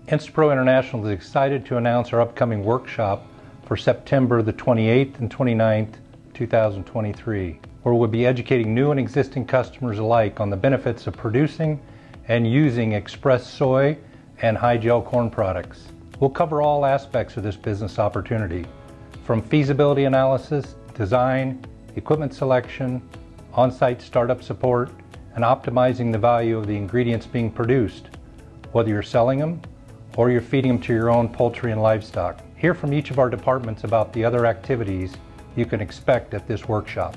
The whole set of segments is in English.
Insta-Pro International is excited to announce our upcoming workshop for September the 28th and 29th, 2023, where we'll be educating new and existing customers alike on the benefits of producing and using ExPress soy and high gel corn products. We'll cover all aspects of this business opportunity, from feasibility analysis, design, equipment selection, on-site startup support, and optimizing the value of the ingredients being produced, whether you're selling them or you're feeding them to your own poultry and livestock. Hear from each of our departments about the other activities you can expect at this workshop.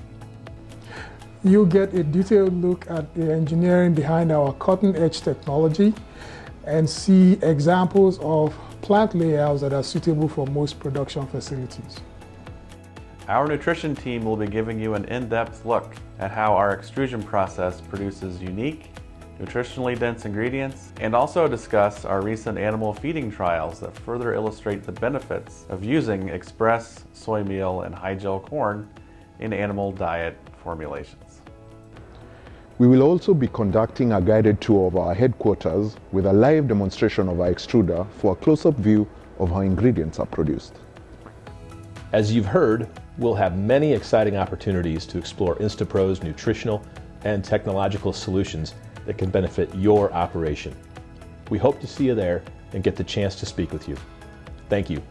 You'll get a detailed look at the engineering behind our cutting-edge technology and see examples of plant layouts that are suitable for most production facilities. Our nutrition team will be giving you an in-depth look at how our extrusion process produces unique, nutritionally dense ingredients, and also discuss our recent animal feeding trials that further illustrate the benefits of using ExPress soy meal and high gel corn in animal diet formulations. We will also be conducting a guided tour of our headquarters with a live demonstration of our extruder for a close-up view of how ingredients are produced. As you've heard, we'll have many exciting opportunities to explore Insta-Pro's nutritional and technological solutions that can benefit your operation. We hope to see you there and get the chance to speak with you. Thank you.